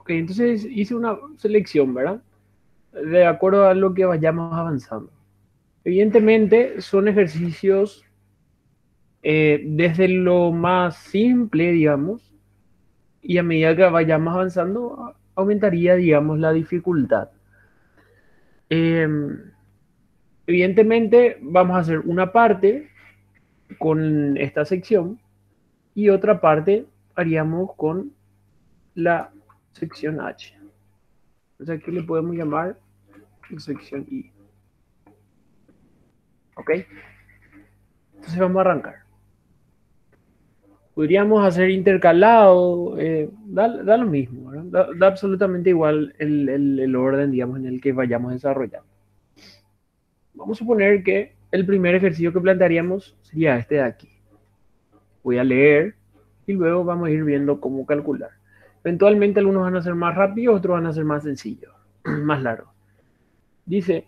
Ok, entonces hice una selección, ¿verdad? De acuerdo a lo que vayamos avanzando. Evidentemente son ejercicios desde lo más simple, digamos, y a medida que vayamos avanzando, aumentaría, digamos, la dificultad. Eh, Evidentemente vamos a hacer una parte con esta sección y otra parte haríamos con la sección H. O sea, aquí le podemos llamar sección I. ¿Ok? Entonces vamos a arrancar. Podríamos hacer intercalado, da lo mismo, ¿verdad? Da absolutamente igual el orden, digamos, en el que vayamos desarrollando. Vamos a suponer que el primer ejercicio que plantearíamos sería este de aquí. Voy a leer y luego vamos a ir viendo cómo calcular. Eventualmente algunos van a ser más rápidos, otros van a ser más sencillos, más largos. Dice,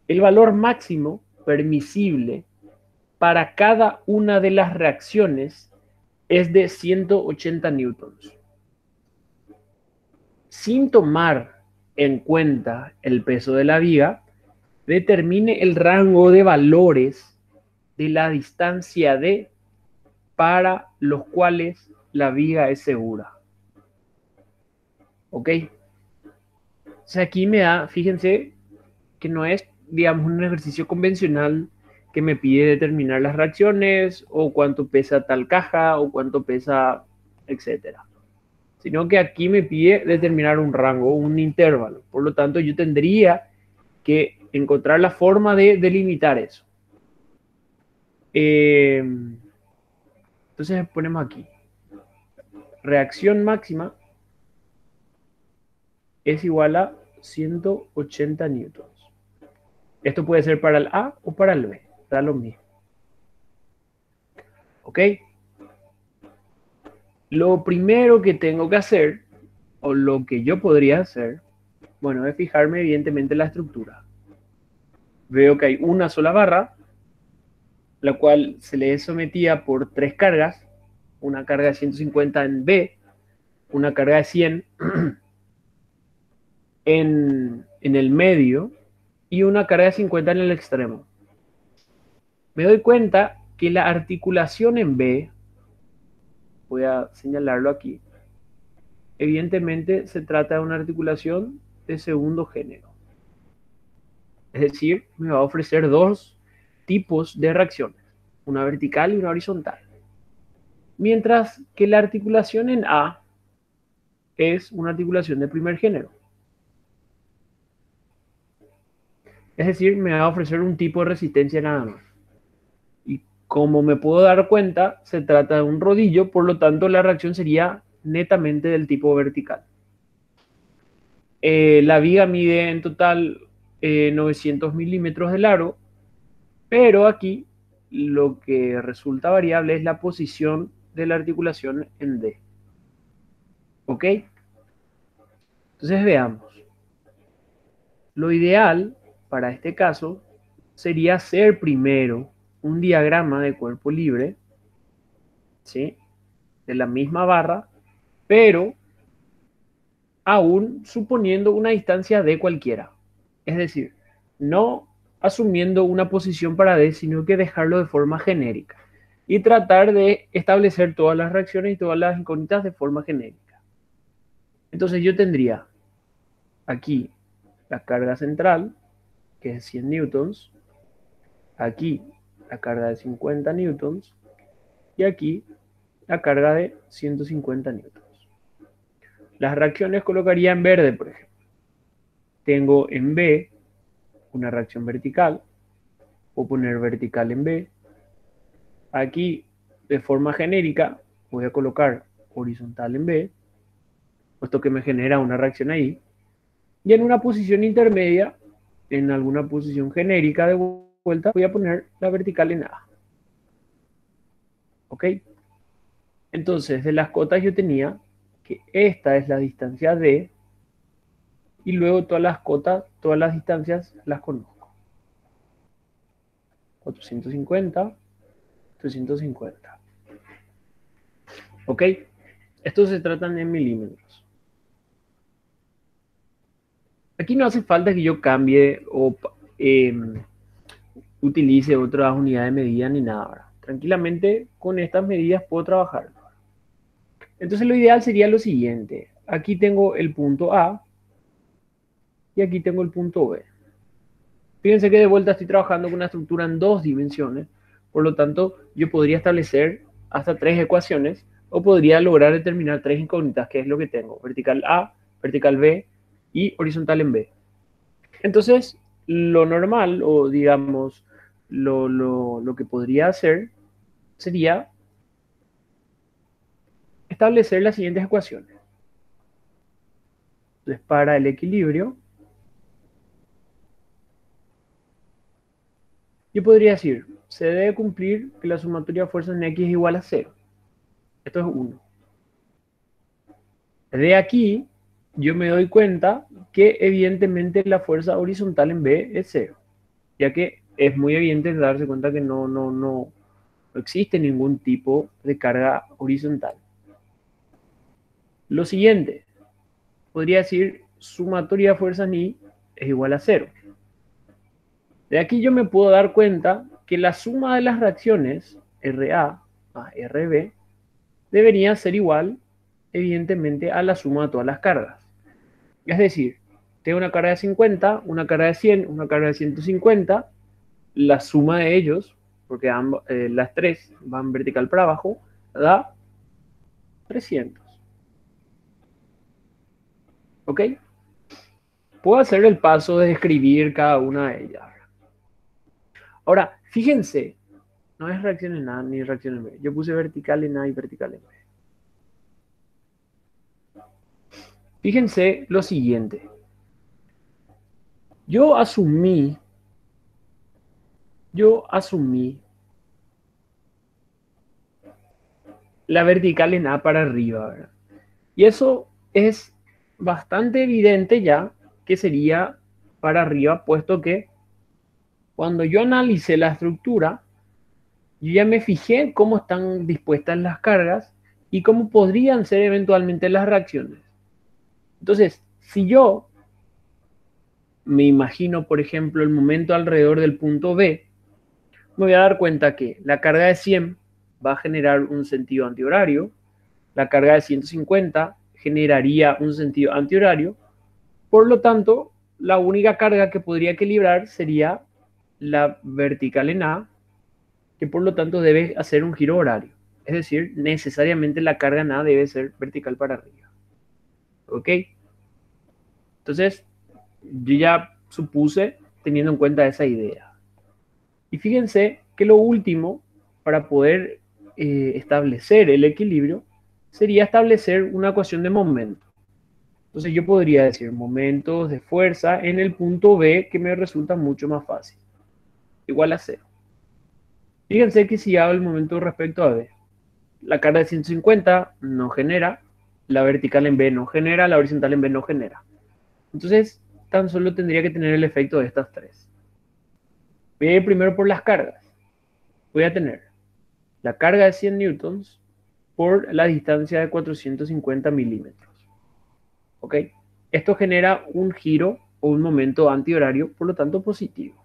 el valor máximo permisible para cada una de las reacciones es de 180 newtons. Sin tomar en cuenta el peso de la viga, determine el rango de valores de la distancia D para los cuales la viga es segura. ¿Ok? O sea, aquí me da, fíjense, que no es, digamos, un ejercicio convencional que me pide determinar las reacciones o cuánto pesa tal caja o cuánto pesa, etcétera. Sino que aquí me pide determinar un rango, un intervalo. Por lo tanto, yo tendría que encontrar la forma de delimitar eso. Entonces ponemos aquí, reacción máxima es igual a 180 newtons. Esto puede ser para el A o para el B, da lo mismo. ¿Ok? Lo primero que tengo que hacer, o lo que yo podría hacer, bueno, es fijarme evidentemente en la estructura. Veo que hay una sola barra, la cual se le sometía por tres cargas, una carga de 150 en B, una carga de 100 en el medio y una carga de 50 en el extremo. Me doy cuenta que la articulación en B, voy a señalarlo aquí, evidentemente se trata de una articulación de segundo género. Es decir, me va a ofrecer dos tipos de reacciones, una vertical y una horizontal. Mientras que la articulación en A es una articulación de primer género. Es decir, me va a ofrecer un tipo de resistencia nada más. Y como me puedo dar cuenta, se trata de un rodillo, por lo tanto la reacción sería netamente del tipo vertical. La viga mide en total 900 milímetros de largo, pero aquí lo que resulta variable es la posición de la articulación en D. ¿Ok? Entonces veamos. Lo ideal para este caso sería hacer primero un diagrama de cuerpo libre, ¿sí? De la misma barra, pero aún suponiendo una distancia de cualquiera. Es decir, no asumiendo una posición para D, sino que dejarlo de forma genérica y tratar de establecer todas las reacciones y todas las incógnitas de forma genérica. Entonces yo tendría aquí la carga central, que es 100 newtons, aquí la carga de 50 newtons y aquí la carga de 150 newtons. Las reacciones colocaría en verde, por ejemplo. Tengo en B una reacción vertical, o poner vertical en B. Aquí, de forma genérica, voy a colocar horizontal en B, puesto que me genera una reacción ahí. Y en una posición intermedia, en alguna posición genérica de vuelta, voy a poner la vertical en A. ¿Ok? Entonces, de las cotas yo tenía que esta es la distancia D y luego todas las cotas, todas las distancias las conozco. 450, 350. ¿Ok? Estos se tratan en milímetros. Aquí no hace falta que yo cambie o utilice otras unidades de medida ni nada, ¿verdad? Tranquilamente con estas medidas puedo trabajar. Entonces lo ideal sería lo siguiente. Aquí tengo el punto A y aquí tengo el punto B. Fíjense que de vuelta estoy trabajando con una estructura en dos dimensiones. Por lo tanto, yo podría establecer hasta tres ecuaciones o podría lograr determinar tres incógnitas, que es lo que tengo. Vertical A, vertical B y horizontal en B. Entonces, lo normal o digamos lo que podría hacer sería establecer las siguientes ecuaciones. Entonces, para el equilibrio, yo podría decir, se debe cumplir que la sumatoria de fuerzas en X es igual a 0. Esto es 1. De aquí, yo me doy cuenta que evidentemente la fuerza horizontal en B es 0, ya que es muy evidente darse cuenta que no existe ningún tipo de carga horizontal. Lo siguiente, podría decir sumatoria de fuerzas ni es igual a 0. De aquí yo me puedo dar cuenta que la suma de las reacciones RA más RB debería ser igual, evidentemente, a la suma de todas las cargas. Es decir, tengo una carga de 50, una carga de 100, una carga de 150, la suma de ellos, porque las tres van vertical para abajo, da 300. ¿Ok? Puedo hacer el paso de escribir cada una de ellas. Ahora, fíjense, no es reacción en A ni reacción en B. Yo puse vertical en A y vertical en B. Fíjense lo siguiente. Yo asumí la vertical en A para arriba, ¿verdad? Y eso es bastante evidente ya que sería para arriba, puesto que cuando yo analicé la estructura, yo ya me fijé en cómo están dispuestas las cargas y cómo podrían ser eventualmente las reacciones. Entonces, si yo me imagino, por ejemplo, el momento alrededor del punto B, me voy a dar cuenta que la carga de 100 va a generar un sentido antihorario, la carga de 150 generaría un sentido antihorario, por lo tanto, la única carga que podría equilibrar sería la vertical en A, que por lo tanto debe hacer un giro horario. Es decir, necesariamente la carga en A debe ser vertical para arriba. ¿Ok? Entonces, yo ya supuse teniendo en cuenta esa idea. Y fíjense que lo último para poder establecer el equilibrio sería establecer una ecuación de momento. Entonces yo podría decir momentos de fuerza en el punto B, que me resulta mucho más fácil. Igual a 0. Fíjense que si hago el momento respecto a B, la carga de 150 no genera, la vertical en B no genera, la horizontal en B no genera. Entonces, tan solo tendría que tener el efecto de estas tres. Voy a ir primero por las cargas. Voy a tener la carga de 100 newtons por la distancia de 450 milímetros. ¿Ok? Esto genera un giro o un momento antihorario, por lo tanto positivo.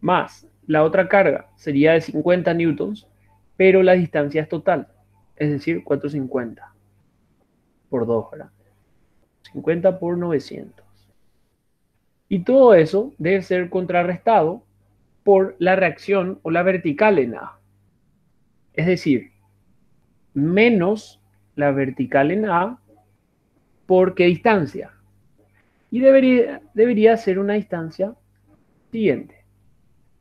Más la otra carga sería de 50 newtons, pero la distancia es total, es decir, 450 por 2, ¿verdad? 50 por 900. Y todo eso debe ser contrarrestado por la reacción o la vertical en A. Es decir, menos la vertical en A por qué distancia. Y debería ser una distancia siguiente.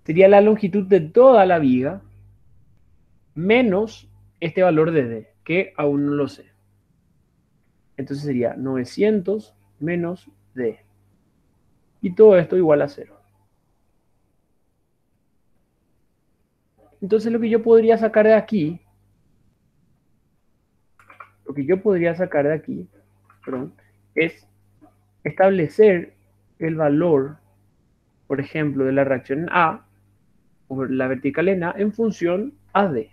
Sería la longitud de toda la viga menos este valor de D, que aún no lo sé. Entonces sería 900 menos D. Y todo esto igual a 0. Entonces lo que yo podría sacar de aquí, perdón, es establecer el valor, por ejemplo, de la reacción A, o la vertical en A, en función a D.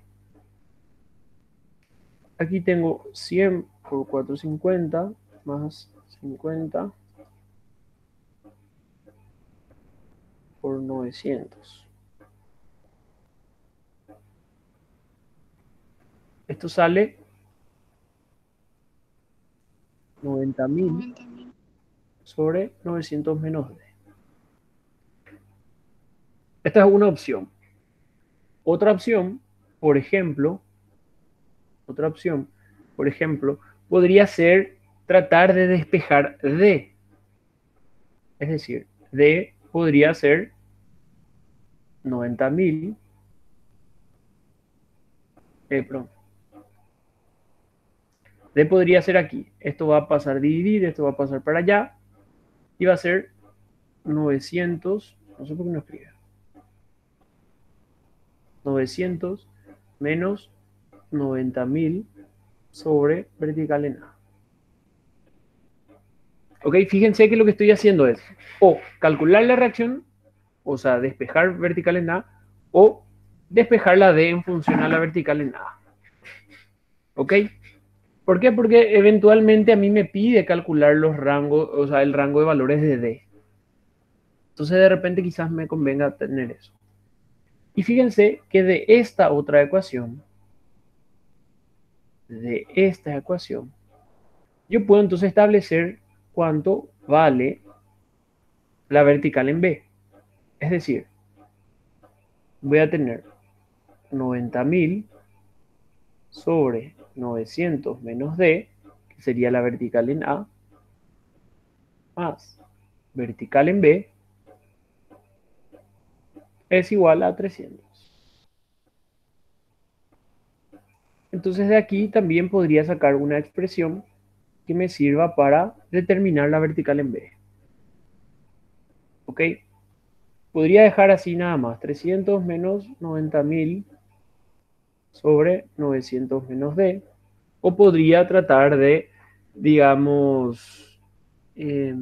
Aquí tengo 100 por 450 más 50 por 900. Esto sale 90.000 90.000. sobre 900 menos D. Esta es una opción. Otra opción, por ejemplo, otra opción, por ejemplo, podría ser tratar de despejar D. Es decir, D podría ser 90.000. Perdón. D podría ser aquí. Esto va a pasar a dividir, esto va a pasar para allá. Y va a ser 900. No sé por qué no escribe. 900 menos 90.000 sobre vertical en A. Ok, fíjense que lo que estoy haciendo es o calcular la reacción, o sea, despejar vertical en A, o despejar la D en función a la vertical en A. ¿Ok? ¿Por qué? Porque eventualmente a mí me pide calcular los rangos, o sea, el rango de valores de D. Entonces de repente quizás me convenga tener eso. Y fíjense que de esta ecuación, yo puedo entonces establecer cuánto vale la vertical en B. Es decir, voy a tener 90.000 sobre 900 menos D, que sería la vertical en A, más vertical en B, es igual a 300. Entonces de aquí también podría sacar una expresión que me sirva para determinar la vertical en B. ¿Ok? Podría dejar así nada más, 300 menos 90.000 sobre 900 menos D, o podría tratar de, digamos, eh,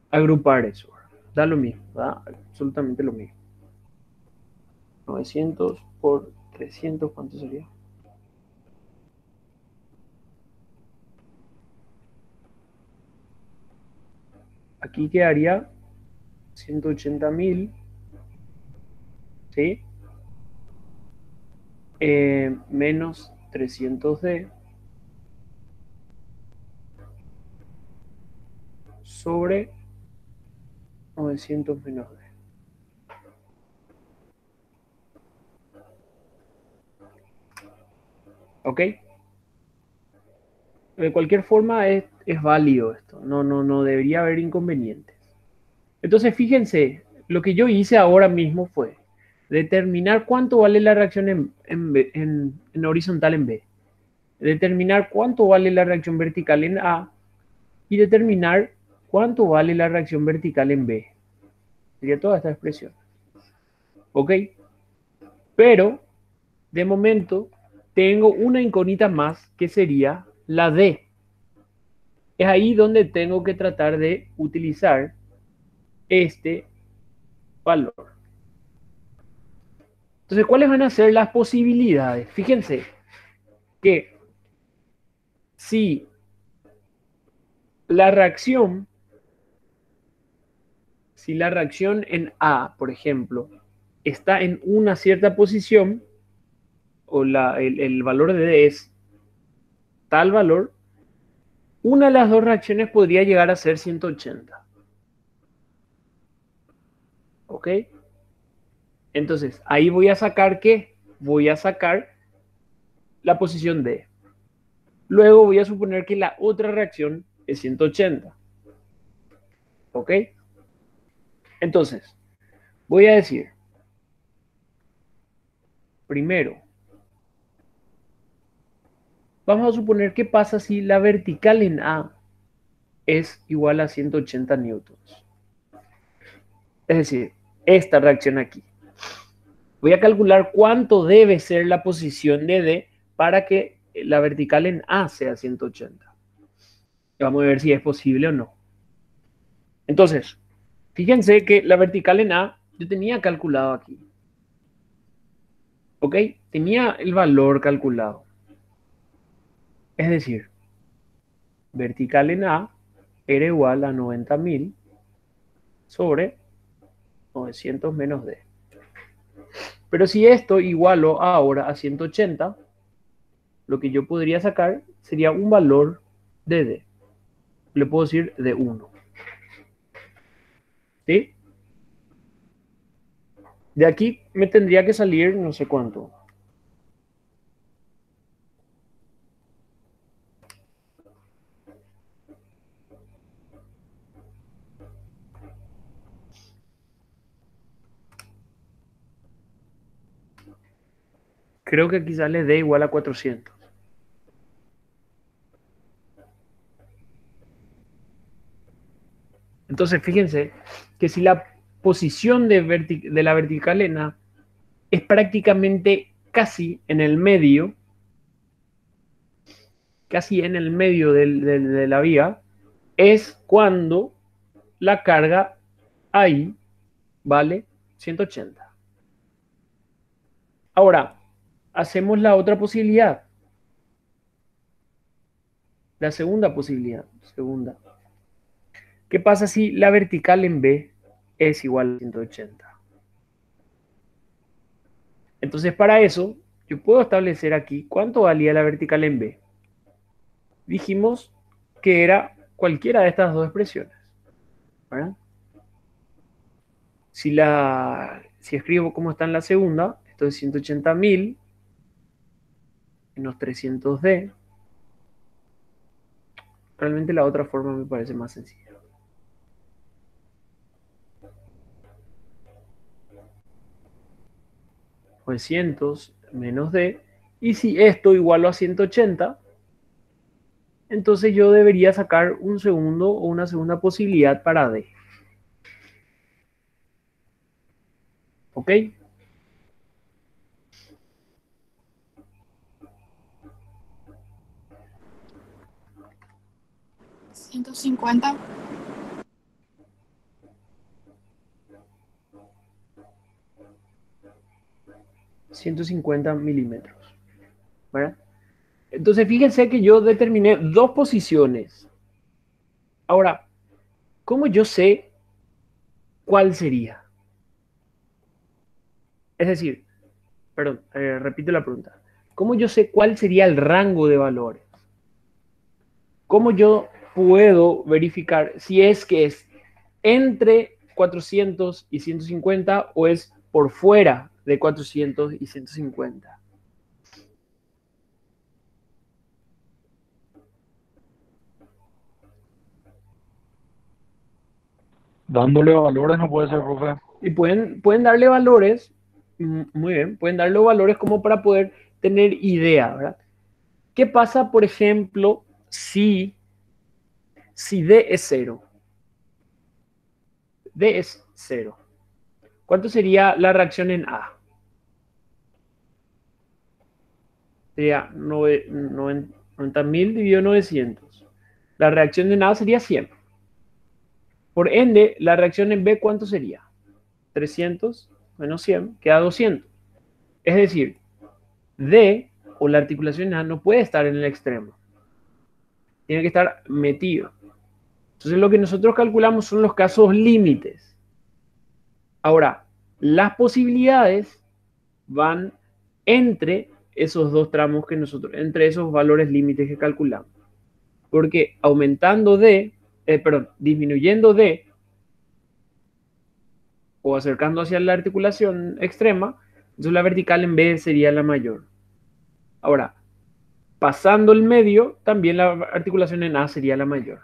agrupar eso. Da lo mismo, da absolutamente lo mismo. 900 por 300, ¿cuánto sería? Aquí quedaría 180.000, ¿sí? Menos 300D sobre 900 menos D. ¿Ok? De cualquier forma es válido esto, no debería haber inconvenientes. Entonces fíjense, lo que yo hice ahora mismo fue determinar cuánto vale la reacción en horizontal en B, determinar cuánto vale la reacción vertical en A y determinar cuánto vale la reacción vertical en B. Sería toda esta expresión. ¿Ok? Pero, de momento, tengo una incógnita más que sería la D. Es ahí donde tengo que tratar de utilizar este valor. Entonces, ¿cuáles van a ser las posibilidades? Fíjense que si la reacción, si la reacción en A, por ejemplo, está en una cierta posición, o el valor de D es tal valor, una de las dos reacciones podría llegar a ser 180. ¿Ok? Entonces, ahí voy a sacar ¿qué? Voy a sacar la posición D. Luego voy a suponer que la otra reacción es 180. ¿Ok? Entonces, voy a decir, primero, vamos a suponer qué pasa si la vertical en A es igual a 180 newtons. Es decir, esta reacción aquí. Voy a calcular cuánto debe ser la posición de D para que la vertical en A sea 180. Vamos a ver si es posible o no. Entonces, fíjense que la vertical en A yo tenía calculado aquí. ¿Ok? Tenía el valor calculado. Es decir, vertical en A era igual a 90.000 sobre 900 menos D. Pero si esto igualo ahora a 180, lo que yo podría sacar sería un valor de D. Le puedo decir de 1. ¿Sí? De aquí me tendría que salir no sé cuánto. Creo que aquí sale D igual a 400. Entonces, fíjense que si la posición de la vertical en A es prácticamente casi en el medio de la vía, es cuando la carga ahí vale 180. Ahora, hacemos la otra posibilidad. La segunda posibilidad. Segunda. ¿Qué pasa si la vertical en B es igual a 180? Entonces, para eso, yo puedo establecer aquí cuánto valía la vertical en B. Dijimos que era cualquiera de estas dos expresiones, ¿verdad? Si escribo como está en la segunda, esto es 180.000 menos 300D. Realmente la otra forma me parece más sencilla. 900 menos D. Y si esto igualo a 180, entonces yo debería sacar un segundo o una segunda posibilidad para D. ¿Ok? 150. 150 milímetros, ¿verdad? Entonces fíjense que yo determiné dos posiciones. Ahora, ¿cómo yo sé cuál sería? Es decir, perdón, repito la pregunta. ¿Cómo yo sé cuál sería el rango de valores? ¿Cómo yo puedo verificar si es que es entre 400 y 150 o es por fuera de 400 y 150? Dándole valores no puede ser, profe. Y pueden darle valores, muy bien, pueden darle valores como para poder tener idea, ¿verdad? ¿Qué pasa, por ejemplo, si D es 0? D es 0. ¿Cuánto sería la reacción en A? Sería 90.000 dividido 900. La reacción en A sería 100. Por ende, la reacción en B, ¿cuánto sería? 300 menos 100, queda 200. Es decir, D o la articulación en A no puede estar en el extremo. Tiene que estar metido. Entonces, lo que nosotros calculamos son los casos límites. Ahora, las posibilidades van entre esos dos tramos que nosotros, entre esos valores límites que calculamos. Porque aumentando D, disminuyendo D o acercando hacia la articulación extrema, entonces la vertical en B sería la mayor. Ahora, pasando el medio, también la articulación en A sería la mayor.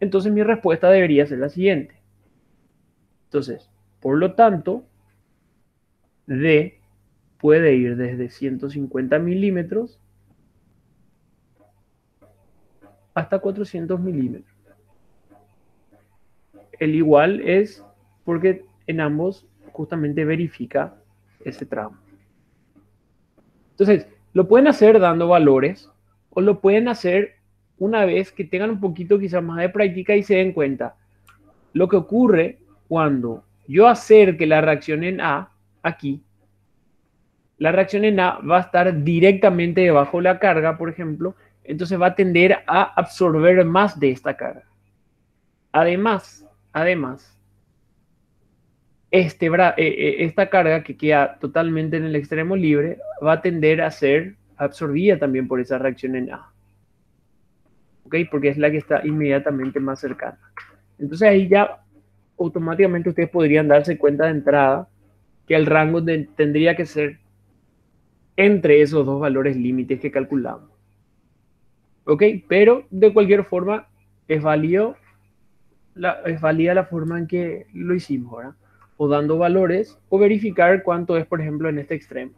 Entonces mi respuesta debería ser la siguiente. Entonces, por lo tanto, D puede ir desde 150 milímetros hasta 400 milímetros. El igual es porque en ambos justamente verifica ese tramo. Entonces, lo pueden hacer dando valores o lo pueden hacer una vez que tengan un poquito quizás más de práctica y se den cuenta. Lo que ocurre cuando yo acerque la reacción en A aquí, la reacción en A va a estar directamente debajo de la carga, por ejemplo, entonces va a tender a absorber más de esta carga. Además, esta carga que queda totalmente en el extremo libre va a tender a ser absorbida también por esa reacción en A. ¿Ok? Porque es la que está inmediatamente más cercana. Entonces ahí ya automáticamente ustedes podrían darse cuenta de entrada que el rango tendría que ser entre esos dos valores límites que calculamos. ¿Ok? Pero de cualquier forma es válida la forma en que lo hicimos, ¿verdad? O dando valores o verificar cuánto es, por ejemplo, en este extremo.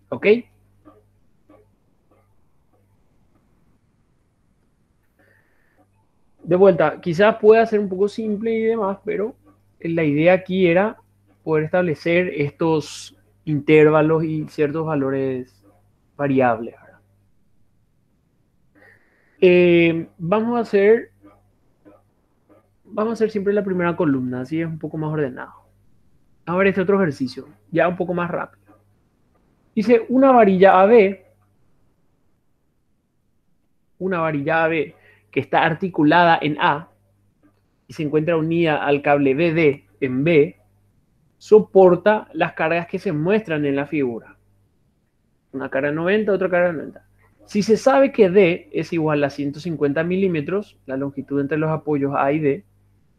¿Ok? De vuelta, quizás pueda ser un poco simple y demás, pero la idea aquí era poder establecer estos intervalos y ciertos valores variables, ¿verdad? Vamos a hacer siempre la primera columna, así es un poco más ordenado. A ver este otro ejercicio, ya un poco más rápido. Dice una varilla AB que está articulada en A y se encuentra unida al cable BD en B, soporta las cargas que se muestran en la figura. Una carga 90, otra carga 90. Si se sabe que D es igual a 150 milímetros, la longitud entre los apoyos A y D,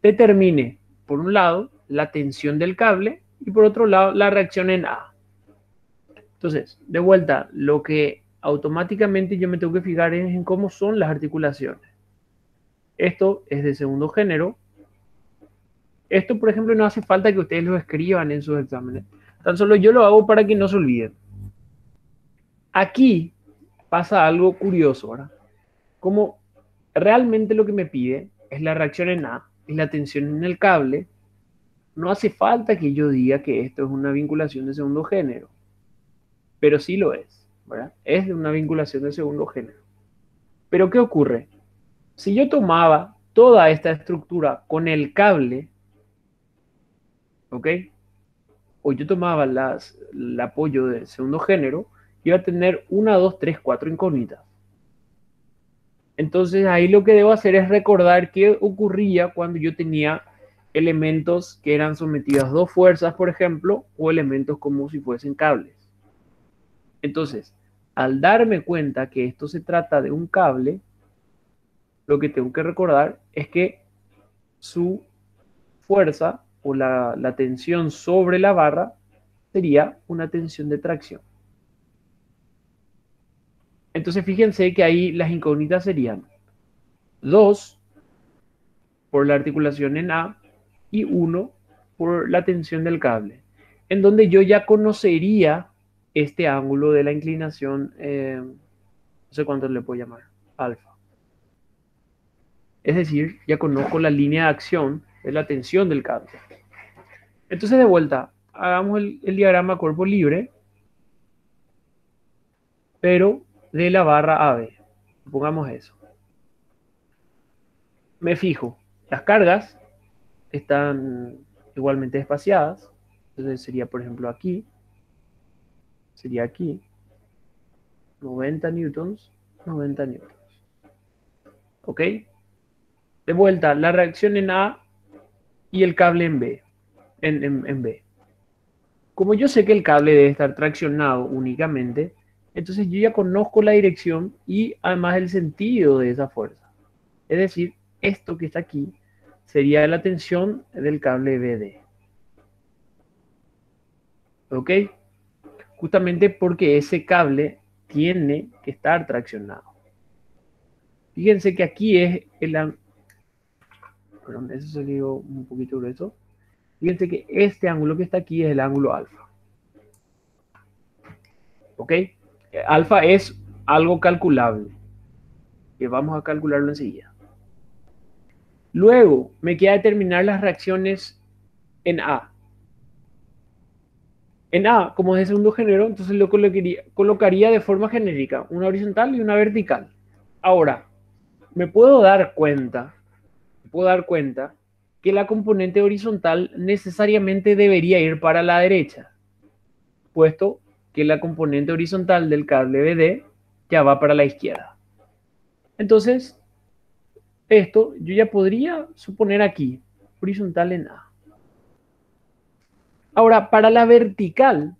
determine, por un lado, la tensión del cable y por otro lado, la reacción en A. Entonces, de vuelta, lo que automáticamente yo me tengo que fijar es en cómo son las articulaciones. Esto es de segundo género. Esto, por ejemplo, no hace falta que ustedes lo escriban en sus exámenes. Tan solo yo lo hago para que no se olviden. Aquí pasa algo curioso, ¿verdad? Como realmente lo que me pide es la reacción en A y la tensión en el cable, no hace falta que yo diga que esto es una vinculación de segundo género, pero sí lo es, ¿verdad? Es de una vinculación de segundo género. Pero ¿qué ocurre? Si yo tomaba toda esta estructura con el cable, ¿ok? O yo tomaba el apoyo de segundo género, iba a tener 1, 2, 3, 4 incógnitas. Entonces ahí lo que debo hacer es recordar qué ocurría cuando yo tenía elementos que eran sometidos a dos fuerzas, por ejemplo, o elementos como si fuesen cables. Entonces, al darme cuenta que esto se trata de un cable, lo que tengo que recordar es que su fuerza o la tensión sobre la barra sería una tensión de tracción. Entonces fíjense que ahí las incógnitas serían 2 por la articulación en A y 1 por la tensión del cable, en donde yo ya conocería este ángulo de la inclinación, no sé cuánto le puedo llamar, alfa. Es decir, ya conozco la línea de acción de la tensión del cable. Entonces, de vuelta, hagamos el diagrama cuerpo libre, pero de la barra AB. Pongamos eso. Me fijo, las cargas están igualmente espaciadas. Entonces sería, por ejemplo, aquí. Sería aquí. 90 newtons, 90 newtons. ¿Ok? De vuelta, la reacción en A y el cable en B. En B. Como yo sé que el cable debe estar traccionado únicamente, entonces yo ya conozco la dirección y además el sentido de esa fuerza. Es decir, esto que está aquí sería la tensión del cable BD. ¿Ok? Justamente porque ese cable tiene que estar traccionado. Fíjense que aquí es el... Perdón, eso se dio un poquito grueso. Fíjense que este ángulo que está aquí es el ángulo alfa. ¿Ok? Alfa es algo calculable, que vamos a calcularlo enseguida. Luego me queda determinar las reacciones en A. En A, como es de segundo género, entonces lo colocaría de forma genérica, una horizontal y una vertical. Ahora, me puedo dar cuenta que la componente horizontal necesariamente debería ir para la derecha, puesto que la componente horizontal del cable BD ya va para la izquierda. Entonces, esto yo ya podría suponer aquí, horizontal en A. Ahora, para la vertical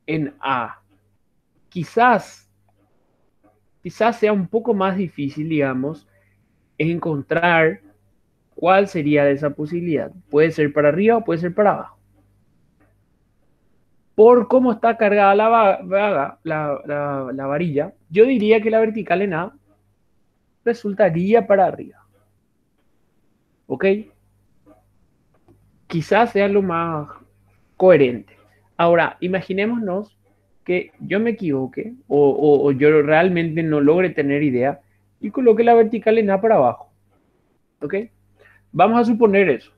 en A, quizás sea un poco más difícil, digamos, encontrar cuál sería esa posibilidad. Puede ser para arriba o puede ser para abajo. Por cómo está cargada la varilla, yo diría que la vertical en A resultaría para arriba. ¿Ok? Quizás sea lo más coherente. Ahora, imaginémonos que yo me equivoque o yo realmente no logre tener idea y coloque la vertical en A para abajo. ¿Ok? Vamos a suponer eso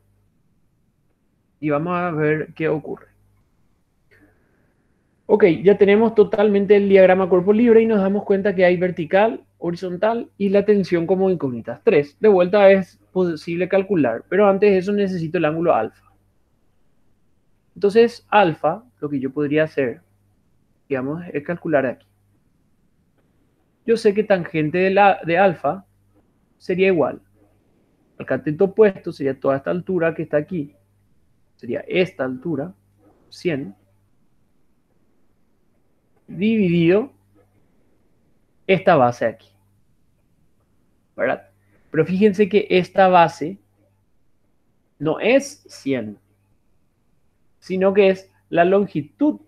y vamos a ver qué ocurre. Ok, ya tenemos totalmente el diagrama cuerpo libre y nos damos cuenta que hay vertical, horizontal y la tensión como incógnitas. 3. De vuelta es posible calcular, pero antes de eso necesito el ángulo alfa. Entonces, alfa, lo que yo podría hacer, digamos, es calcular aquí. Yo sé que tangente de alfa sería igual al cateto opuesto, sería toda esta altura que está aquí, sería esta altura, 100, dividido esta base aquí, ¿verdad? Pero fíjense que esta base no es 100, sino que es la longitud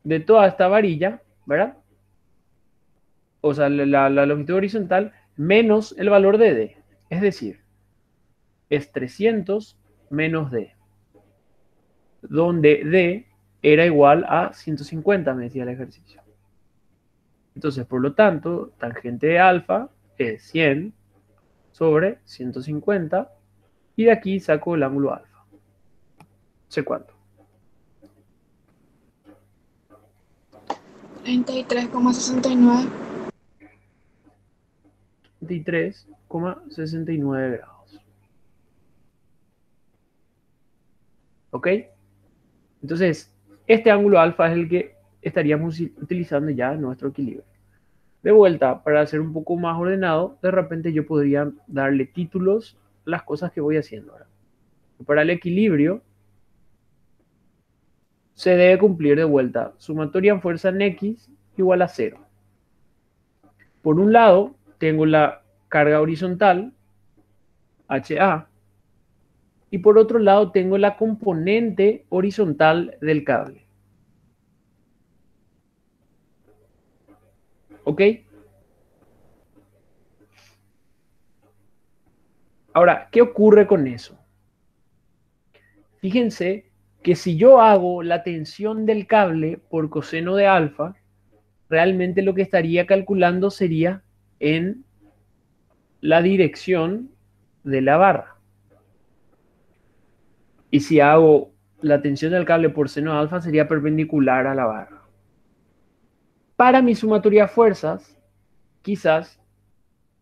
de toda esta varilla, ¿verdad? O sea, la longitud horizontal menos el valor de D. Es decir, es 300 menos D, donde D era igual a 150, me decía el ejercicio. Entonces, por lo tanto, tangente de alfa es 100 sobre 150 y de aquí saco el ángulo alfa. ¿Sé cuánto? 33,69. 23,69 grados. ¿Ok? Entonces, este ángulo alfa es el que estaríamos utilizando ya en nuestro equilibrio. De vuelta, para hacer un poco más ordenado, de repente yo podría darle títulos a las cosas que voy haciendo ahora. Para el equilibrio, se debe cumplir de vuelta sumatoria en fuerza en X igual a 0. Por un lado, tengo la carga horizontal, HA, y por otro lado tengo la componente horizontal del cable. ¿Ok? Ahora, ¿qué ocurre con eso? Fíjense que si yo hago la tensión del cable por coseno de alfa, realmente lo que estaría calculando sería en la dirección de la barra. Y si hago la tensión del cable por seno de alfa, sería perpendicular a la barra. Para mi sumatoria de fuerzas, quizás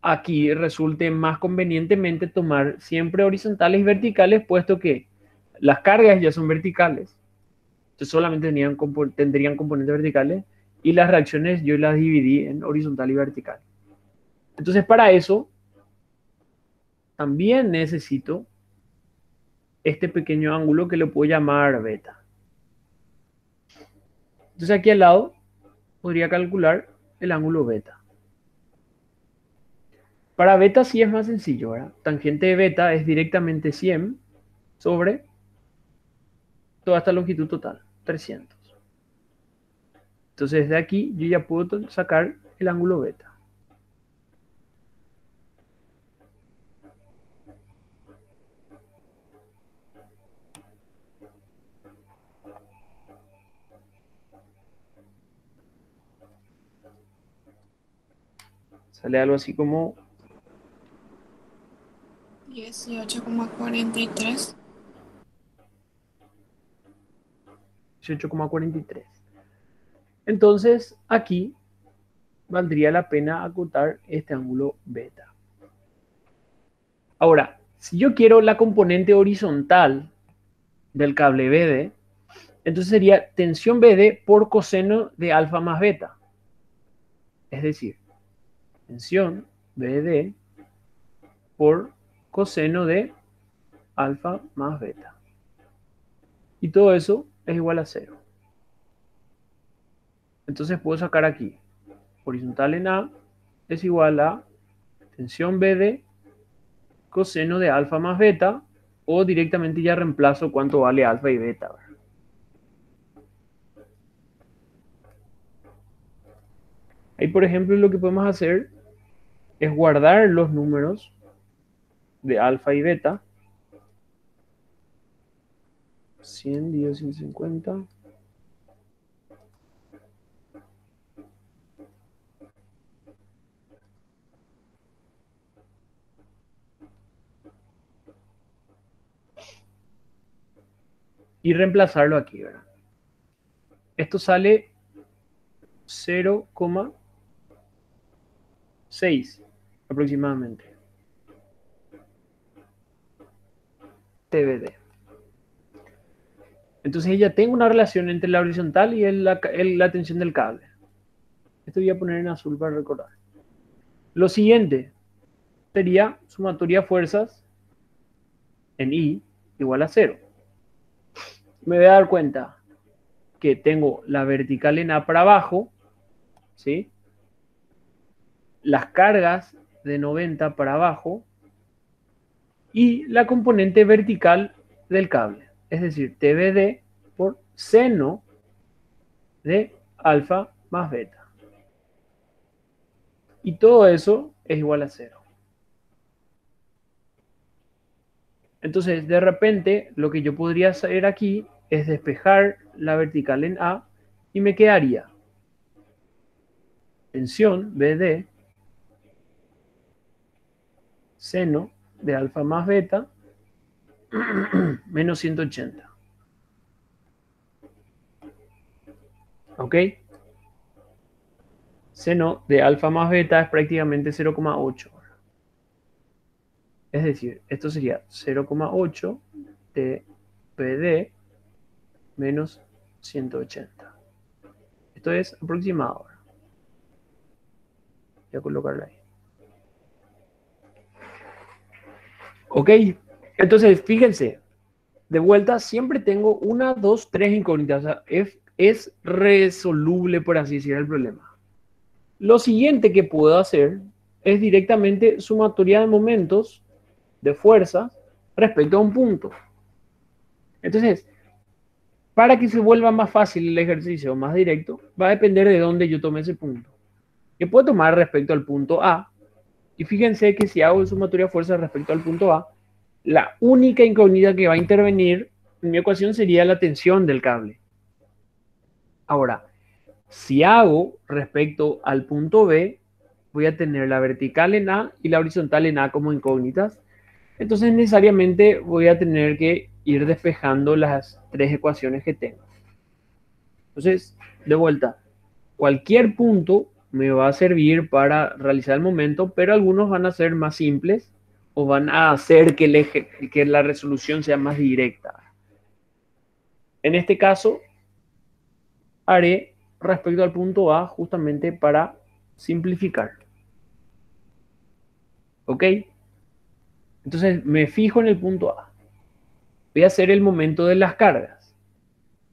aquí resulte más convenientemente tomar siempre horizontales y verticales, puesto que las cargas ya son verticales. Entonces solamente tendrían componentes verticales y las reacciones yo las dividí en horizontal y vertical. Entonces para eso también necesito este pequeño ángulo que le puedo llamar beta. Entonces aquí al lado podría calcular el ángulo beta. Para beta sí es más sencillo, ¿verdad? Tangente de beta es directamente 100 sobre toda esta longitud total, 300. Entonces de aquí yo ya puedo sacar el ángulo beta. Sale algo así como 18,43. 18,43. Entonces aquí valdría la pena acotar este ángulo beta. Ahora, si yo quiero la componente horizontal del cable BD, entonces sería tensión BD por coseno de alfa más beta. Es decir, tensión BD por coseno de alfa más beta. Y todo eso es igual a 0. Entonces puedo sacar aquí, horizontal en A es igual a tensión BD coseno de alfa más beta, o directamente ya reemplazo cuánto vale alfa y beta. Ahí, por ejemplo, lo que podemos hacer es guardar los números de alfa y beta. 100 dividido 150. Y reemplazarlo aquí, ¿verdad? Esto sale 0,6 aproximadamente. TBD. Entonces ya tengo una relación entre la horizontal y la tensión del cable. Esto voy a poner en azul para recordar. Lo siguiente sería sumatoria de fuerzas en I igual a 0. Me voy a dar cuenta que tengo la vertical en A para abajo, ¿sí? Las cargas de 90 para abajo y la componente vertical del cable, es decir, TBD por seno de alfa más beta. Y todo eso es igual a 0. Entonces, de repente, lo que yo podría hacer aquí es despejar la vertical en A y me quedaría tensión BD seno de alfa más beta menos 180. ¿Ok? Seno de alfa más beta es prácticamente 0,8. Es decir, esto sería 0,8 de PD menos 180. Esto es aproximado. Voy a colocarlo ahí. Ok, entonces fíjense, de vuelta siempre tengo 1, 2, 3 incógnitas. O sea, es resoluble, por así decir, el problema. Lo siguiente que puedo hacer es directamente sumatoria de momentos de fuerza respecto a un punto. Entonces, para que se vuelva más fácil el ejercicio, más directo, va a depender de dónde yo tome ese punto. Yo puedo tomar respecto al punto A, y fíjense que si hago sumatoria de fuerza respecto al punto A, la única incógnita que va a intervenir en mi ecuación sería la tensión del cable. Ahora, si hago respecto al punto B, voy a tener la vertical en A y la horizontal en A como incógnitas. Entonces necesariamente voy a tener que ir despejando las 3 ecuaciones que tengo. Entonces, de vuelta, cualquier punto me va a servir para realizar el momento, pero algunos van a ser más simples o van a hacer que la resolución sea más directa. En este caso, haré respecto al punto A justamente para simplificar. ¿Ok? Entonces me fijo en el punto A. Voy a hacer el momento de las cargas.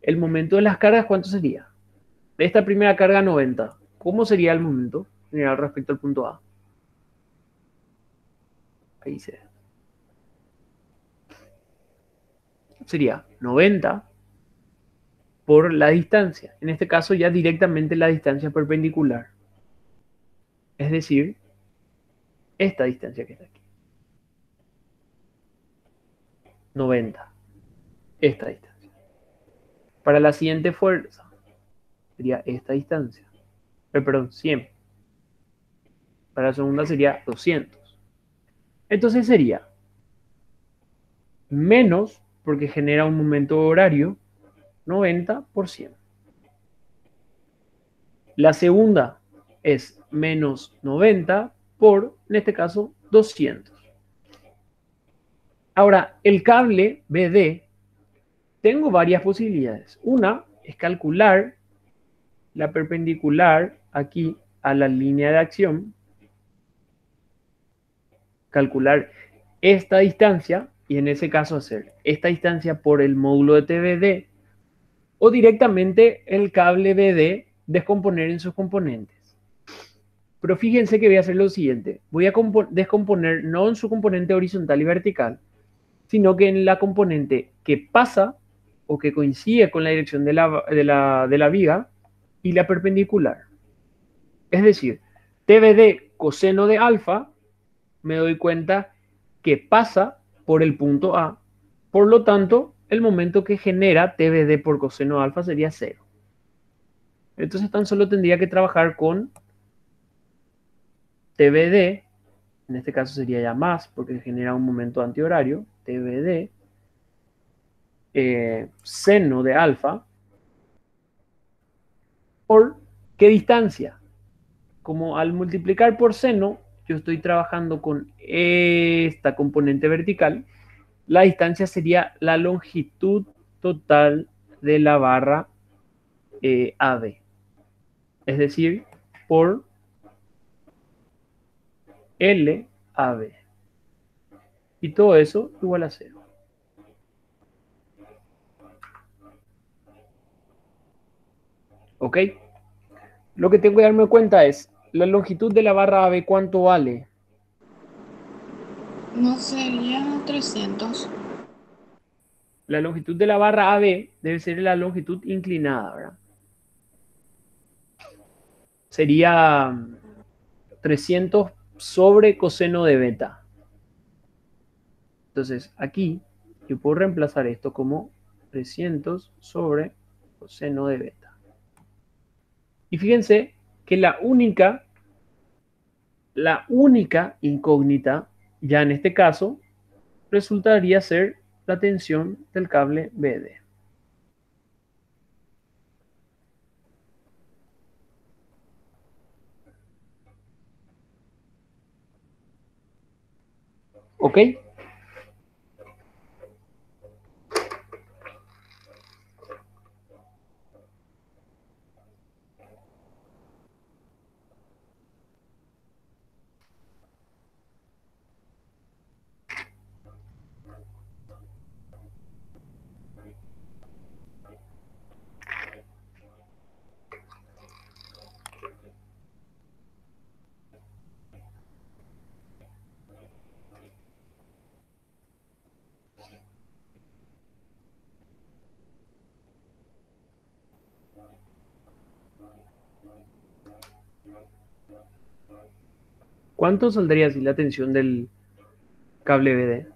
El momento de las cargas, ¿cuánto sería? De esta primera carga 90. ¿Cómo sería el momento general respecto al punto A? Ahí se ve. Sería 90 por la distancia. En este caso ya directamente la distancia perpendicular. Es decir, esta distancia que está aquí. 90. Esta distancia. Para la siguiente fuerza sería esta distancia. Perdón, 100. Para la segunda sería 200. Entonces sería menos, porque genera un momento horario, 90%. La segunda es menos 90 por, en este caso, 200. Ahora, el cable BD, tengo varias posibilidades. Una es calcular la perpendicular aquí a la línea de acción. calcular esta distancia y en ese caso hacer esta distancia por el módulo de TBD o directamente el cable BD descomponer en sus componentes. Pero fíjense que voy a hacer lo siguiente. Voy a descomponer no en su componente horizontal y vertical, sino que en la componente que pasa o que coincide con la dirección de la viga y la perpendicular. Es decir, TBD coseno de alfa, me doy cuenta que pasa por el punto A. Por lo tanto, el momento que genera TBD por coseno de alfa sería 0. Entonces tan solo tendría que trabajar con TBD, en este caso sería ya más porque genera un momento antihorario, TBD, seno de alfa, por qué distancia. Como al multiplicar por seno, yo estoy trabajando con esta componente vertical, la distancia sería la longitud total de la barra AB. Es decir, por LAB. Y todo eso igual a 0. ¿Ok? Lo que tengo que darme cuenta es, la longitud de la barra AB, ¿cuánto vale? No sería 300. La longitud de la barra AB debe ser la longitud inclinada, ¿verdad? Sería 300 sobre coseno de beta. Entonces, aquí yo puedo reemplazar esto como 300 sobre coseno de beta. Y fíjense que la única incógnita, ya en este caso, resultaría ser la tensión del cable BD. ¿Ok? '¿Cuánto saldría así la tensión del cable BD?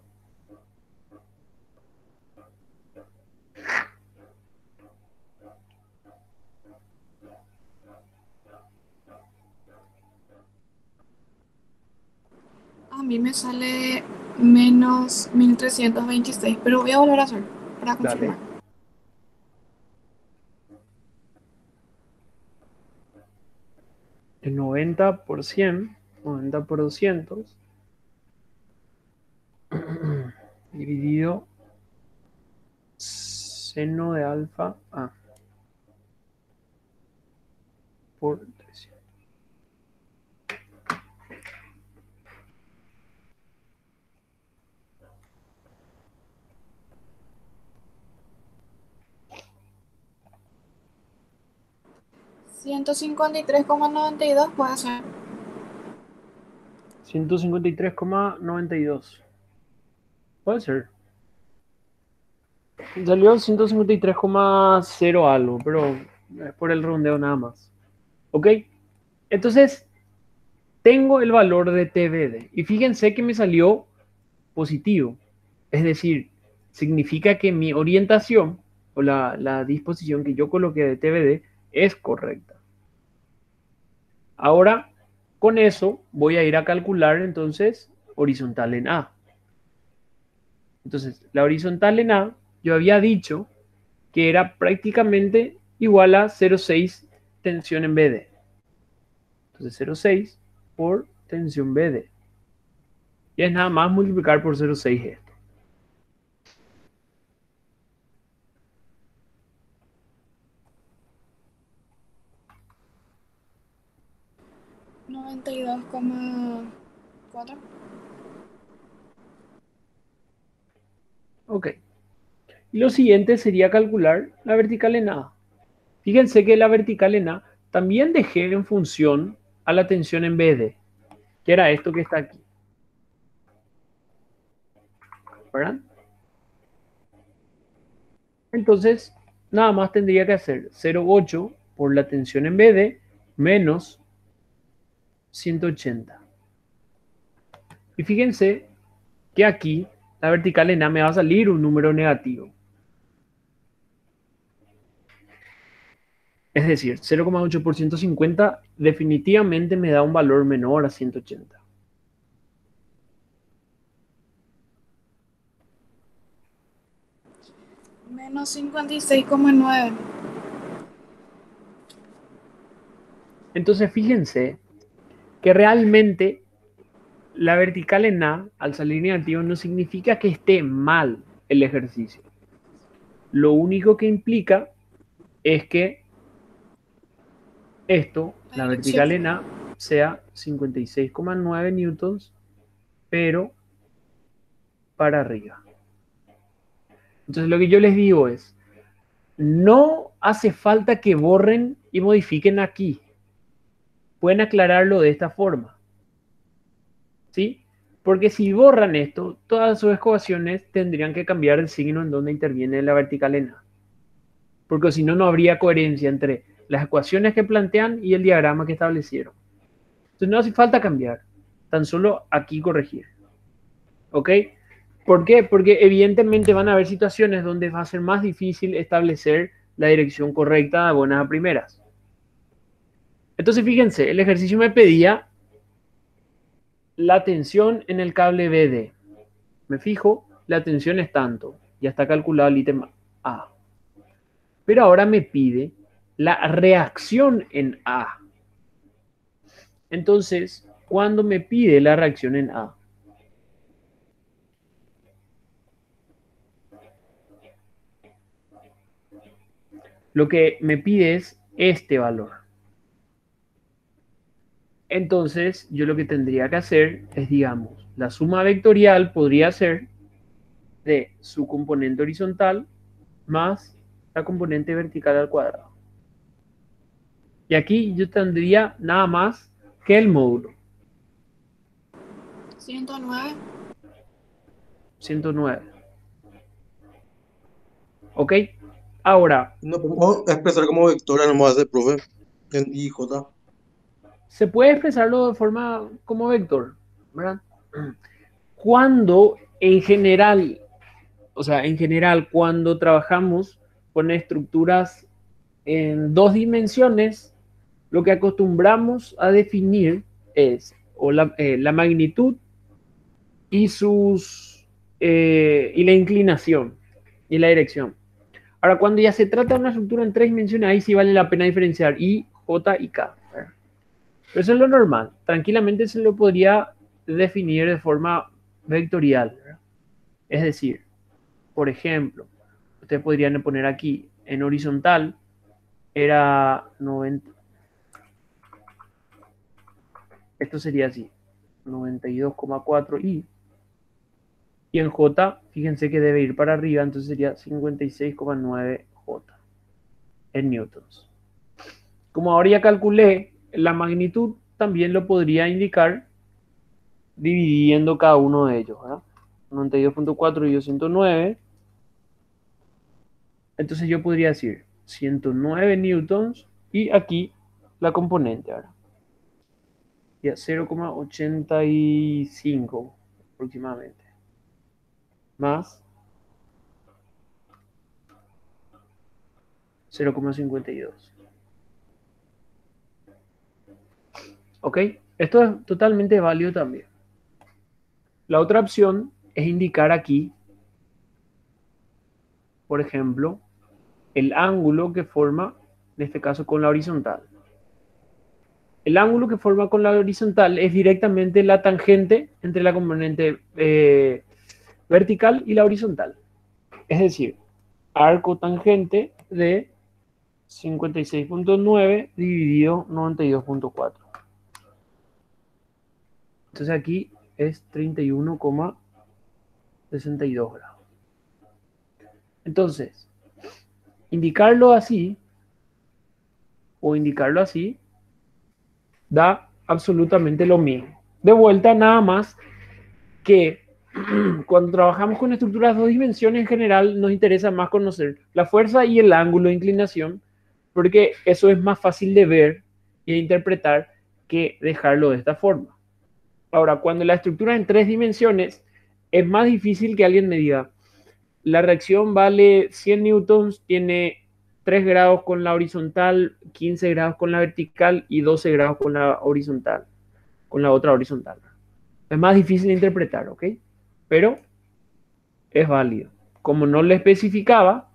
A mí me sale menos 1326, pero voy a volver a hacer para confirmar. Dale. El 90 por 100, 90 por 200, dividido seno de alfa A por 300. 153,92 puede ser. 153,92. Puede ser. Salió 153,0 algo, pero es por el redondeo nada más. ¿Ok? Entonces, tengo el valor de TBD. Y fíjense que me salió positivo. Es decir, significa que mi orientación o la disposición que yo coloqué de TBD es correcta. Ahora, con eso voy a ir a calcular entonces horizontal en A. Entonces, la horizontal en A, yo había dicho que era prácticamente igual a 0,6 tensión en BD. Entonces, 0,6 por tensión BD. Y es nada más multiplicar por 0,6 esto. ¿92,4? Ok. Y lo siguiente sería calcular la vertical en A. Fíjense que la vertical en A también dejé en función a la tensión en BD, que era esto que está aquí. ¿Verdad? Entonces, nada más tendría que hacer 0,8 por la tensión en BD menos 180. Y fíjense que aquí la vertical en A me va a salir un número negativo. Es decir, 0,8 por 150 definitivamente me da un valor menor a 180. Menos 56,9. Entonces fíjense que realmente la vertical en A al salir negativo no significa que esté mal el ejercicio. Lo único que implica es que esto, La la dirección. vertical en A, sea 56,9 newtons, pero para arriba. Entonces lo que yo les digo es, no hace falta que borren y modifiquen aquí. Pueden aclararlo de esta forma. ¿Sí? Porque si borran esto, todas sus ecuaciones tendrían que cambiar el signo en donde interviene la vertical en A. Porque si no, no habría coherencia entre las ecuaciones que plantean y el diagrama que establecieron. Entonces no hace falta cambiar, tan solo aquí corregir. ¿Ok? ¿Por qué? Porque evidentemente van a haber situaciones donde va a ser más difícil establecer la dirección correcta de buenas a primeras. Entonces fíjense, el ejercicio me pedía la tensión en el cable BD. Me fijo, la tensión es tanto. Ya está calculado el ítem A. Pero ahora me pide la reacción en A. Entonces, cuando me pide la reacción en A, lo que me pide es este valor. Entonces, yo lo que tendría que hacer es, digamos, la suma vectorial podría ser de su componente horizontal más la componente vertical al cuadrado. Y aquí yo tendría nada más que el módulo. 109. 109. ¿Ok? Ahora, No podemos expresar como vectora nomás de profe en IJ. se puede expresarlo de forma como vector, ¿verdad? Cuando en general, o sea, en general, cuando trabajamos con estructuras en dos dimensiones, lo que acostumbramos a definir es o la magnitud y y la inclinación y la dirección. Ahora, cuando ya se trata de una estructura en tres dimensiones, ahí sí vale la pena diferenciar I, J y K. ¿Verdad? Pero eso es lo normal. Tranquilamente se lo podría definir de forma vectorial. ¿Verdad? Es decir, por ejemplo, ustedes podrían poner aquí en horizontal era 90. Esto sería así, 92,4 y en J, fíjense que debe ir para arriba, entonces sería 56,9 J en newtons. Como ahora ya calculé la magnitud, también lo podría indicar dividiendo cada uno de ellos, ¿verdad? 92,4 y 109. Entonces yo podría decir 109 newtons y aquí la componente ahora. Ya 0,85 aproximadamente. Más 0,52. ¿Ok? Esto es totalmente válido también. La otra opción es indicar aquí, por ejemplo, el ángulo que forma, en este caso, con la horizontal. El ángulo que forma con la horizontal es directamente la tangente entre la componente vertical y la horizontal. Es decir, arco tangente de 56,9 dividido 92,4. Entonces aquí es 31,62 grados. Entonces, indicarlo así o indicarlo así da absolutamente lo mismo. De vuelta, nada más que cuando trabajamos con estructuras de dos dimensiones, en general nos interesa más conocer la fuerza y el ángulo de inclinación, porque eso es más fácil de ver y de interpretar que dejarlo de esta forma. Ahora, cuando la estructura en tres dimensiones, es más difícil que alguien me diga, la reacción vale 100 newtons, tiene 3 grados con la horizontal, 15 grados con la vertical y 12 grados con la horizontal, con la otra horizontal. Es más difícil de interpretar, ¿ok? Pero es válido. Como no lo especificaba,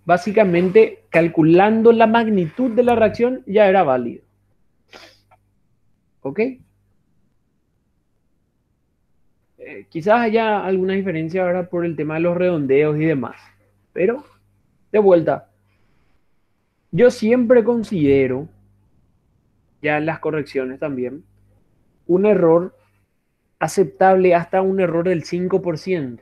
básicamente calculando la magnitud de la reacción ya era válido. ¿Ok? Quizás haya alguna diferencia ahora por el tema de los redondeos y demás. Pero, de vuelta, yo siempre considero, ya en las correcciones también, un error aceptable hasta un error del 5%,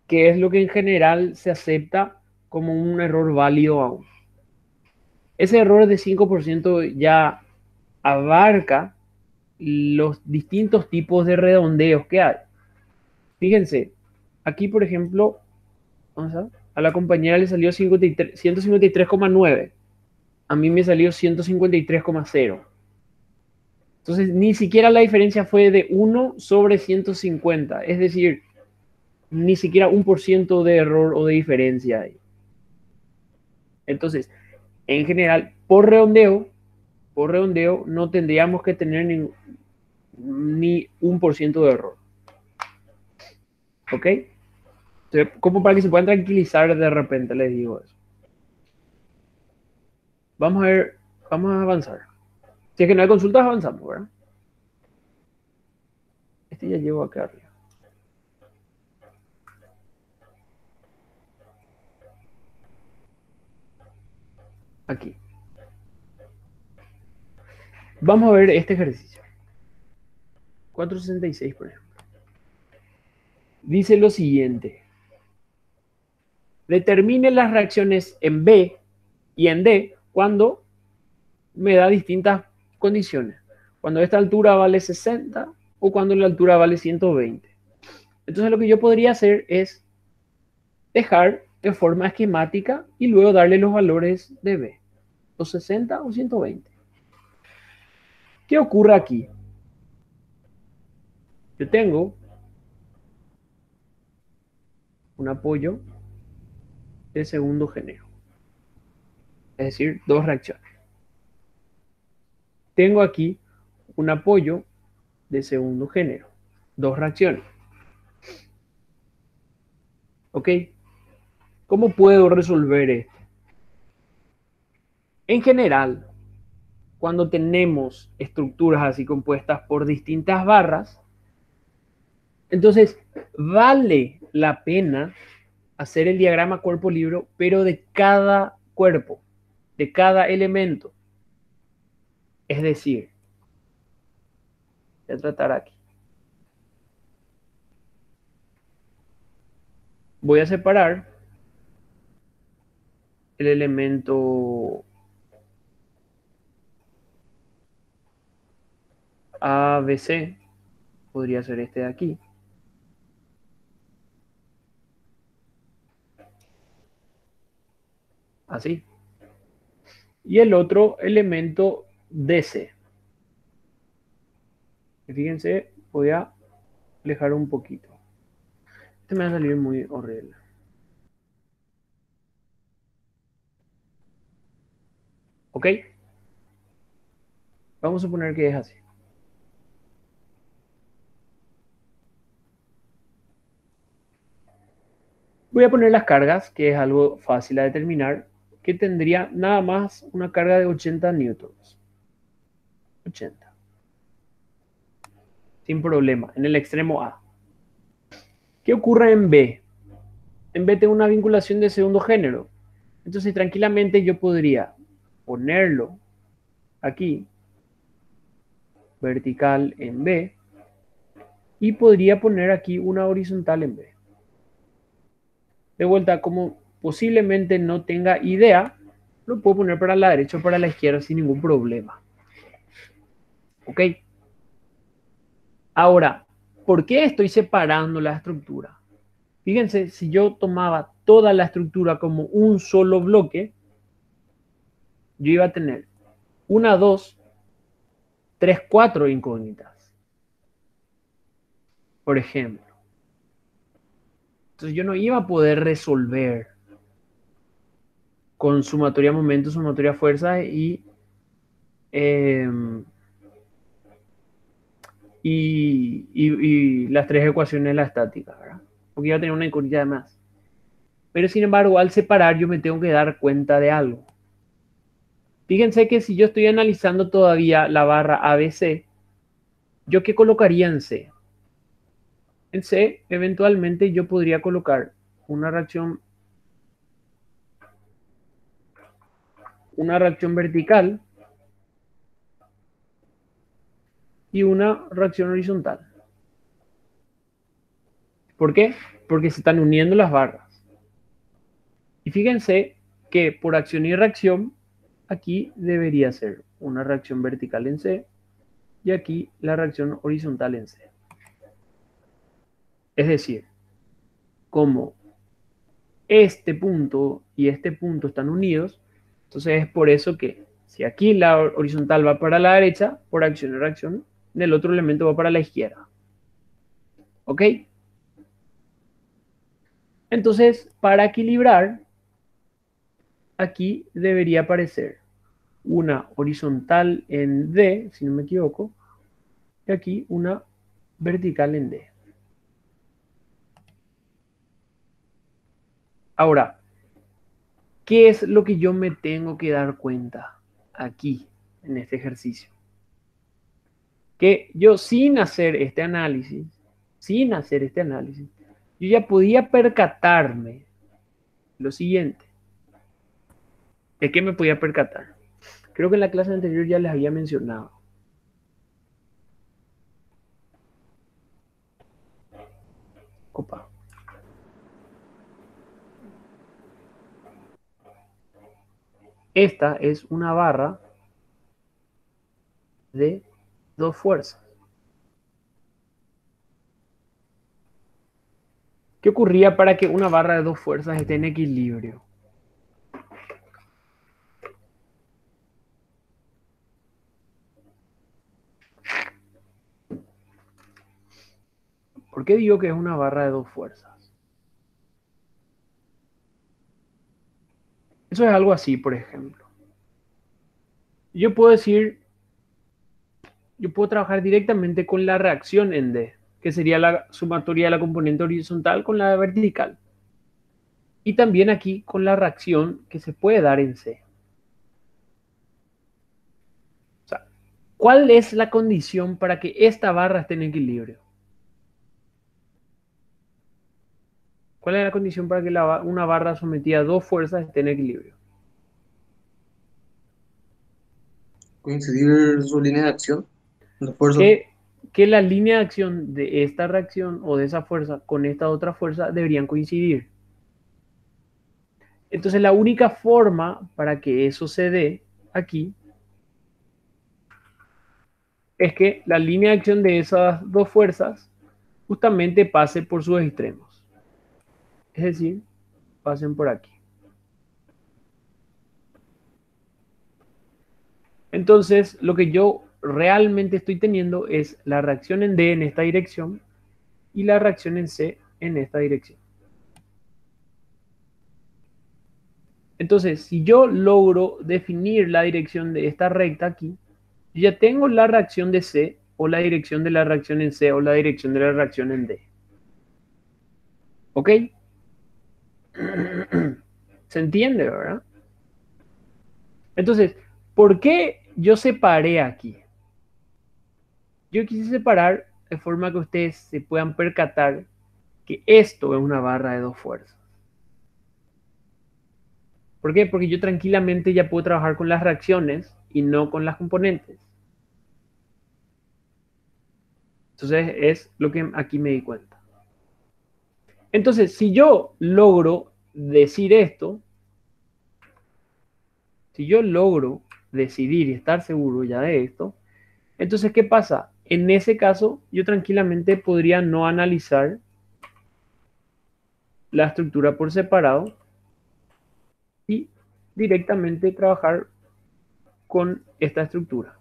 que es lo que en general se acepta como un error válido aún. Ese error de 5% ya abarca los distintos tipos de redondeos que hay. Fíjense, aquí por ejemplo, a la compañera le salió 153,9. A mí me salió 153,0. Entonces, ni siquiera la diferencia fue de 1 sobre 150. Es decir, ni siquiera 1% de error o de diferencia hay. Entonces, en general, por redondeo, no tendríamos que tener ni 1% de error. ¿Ok? Entonces, como para que se puedan tranquilizar de repente, les digo eso. Vamos a ver, vamos a avanzar. Si es que no hay consultas, avanzamos, ¿verdad? Este ya llevo acá arriba. Aquí. Vamos a ver este ejercicio. 466, por ejemplo. Dice lo siguiente. Determine las reacciones en B y en D cuando me da distintas condiciones. Cuando esta altura vale 60 o cuando la altura vale 120. Entonces lo que yo podría hacer es dejar de forma esquemática y luego darle los valores de B. O 60 o 120. ¿Qué ocurre aquí? Yo tengo un apoyo de segundo género. Es decir, dos reacciones. Tengo aquí un apoyo de segundo género. Dos reacciones. ¿Ok? ¿Cómo puedo resolver esto? En general, cuando tenemos estructuras así compuestas por distintas barras, entonces vale la pena hacer el diagrama cuerpo-libro, pero de cada cuerpo, de cada elemento. Es decir, voy a tratar aquí. Voy a separar el elemento ABC, podría ser este de aquí. Así. Y el otro elemento DC. Fíjense, voy a alejar un poquito. Este me va a salir muy horrible. ¿Ok? Vamos a suponer que es así. Voy a poner las cargas, que es algo fácil a determinar, que tendría nada más una carga de 80 newtons. 80. Sin problema, en el extremo A. ¿Qué ocurre en B? En B tengo una vinculación de segundo género. Entonces, tranquilamente yo podría ponerlo aquí, vertical en B, y podría poner aquí una horizontal en B. De vuelta, como posiblemente no tenga idea, lo puedo poner para la derecha o para la izquierda sin ningún problema. ¿Ok? Ahora, ¿por qué estoy separando la estructura? Fíjense, si yo tomaba toda la estructura como un solo bloque, yo iba a tener 1, 2, 3, 4 incógnitas, por ejemplo. Entonces yo no iba a poder resolver con sumatoria momento, sumatoria fuerza eh, y las tres ecuaciones de la estática, ¿verdad? Porque iba a tener una incógnita de más. Pero sin embargo, al separar yo me tengo que dar cuenta de algo. Fíjense que si yo estoy analizando todavía la barra ABC, ¿yo qué colocaría en C? En C, eventualmente yo podría colocar una reacción vertical y una reacción horizontal. ¿Por qué? Porque se están uniendo las barras. Y fíjense que por acción y reacción, aquí debería ser una reacción vertical en C y aquí la reacción horizontal en C. Es decir, como este punto y este punto están unidos, entonces es por eso que si aquí la horizontal va para la derecha, por acción y reacción, el otro elemento va para la izquierda. ¿Ok? Entonces, para equilibrar, aquí debería aparecer una horizontal en D, si no me equivoco, y aquí una vertical en D. Ahora, ¿qué es lo que yo me tengo que dar cuenta aquí, en este ejercicio? Que yo sin hacer este análisis, yo ya podía percatarme lo siguiente. ¿De qué me podía percatar? Creo que en la clase anterior ya les había mencionado. Opa. Esta es una barra de dos fuerzas. ¿Qué ocurría para que una barra de dos fuerzas esté en equilibrio? ¿Por qué digo que es una barra de dos fuerzas? Eso es algo así, por ejemplo. Yo puedo decir, yo puedo trabajar directamente con la reacción en D, que sería la sumatoria de la componente horizontal con la vertical. Y también aquí con la reacción que se puede dar en C. O sea, ¿cuál es la condición para que esta barra esté en equilibrio? ¿Cuál es la condición para que una barra sometida a dos fuerzas esté en equilibrio? Coincidir su línea de acción, la fuerza. Que la línea de acción de esta reacción o de esa fuerza con esta otra fuerza deberían coincidir. Entonces la única forma para que eso se dé aquí es que la línea de acción de esas dos fuerzas justamente pase por sus extremos. Es decir, pasen por aquí. Entonces, lo que yo realmente estoy teniendo es la reacción en D en esta dirección y la reacción en C en esta dirección. Entonces, si yo logro definir la dirección de esta recta aquí, yo ya tengo la reacción de C o la dirección de la reacción en C o la dirección de la reacción en D. ¿Ok? ¿Se entiende, verdad? Entonces, ¿por qué yo separé aquí? Yo quise separar de forma que ustedes se puedan percatar que esto es una barra de dos fuerzas. ¿Por qué? Porque yo tranquilamente ya puedo trabajar con las reacciones y no con las componentes. Entonces es lo que aquí me di cuenta. Entonces, si yo logro decir esto, si yo logro decidir y estar seguro ya de esto, entonces, ¿qué pasa? En ese caso, yo tranquilamente podría no analizar la estructura por separado y directamente trabajar con esta estructura,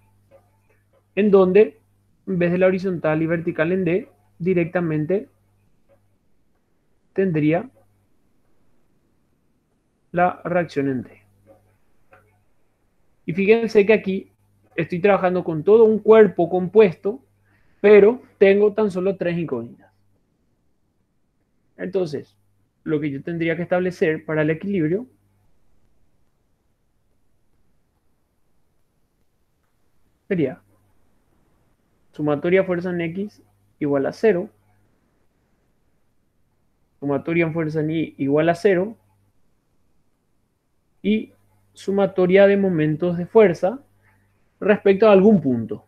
en donde en vez de la horizontal y vertical en D, directamente tendría la reacción en D. Y fíjense que aquí estoy trabajando con todo un cuerpo compuesto, pero tengo tan solo 3 incógnitas. Entonces, lo que yo tendría que establecer para el equilibrio sería sumatoria fuerza en X igual a 0, sumatoria en fuerza en Y igual a 0 y sumatoria de momentos de fuerza respecto a algún punto.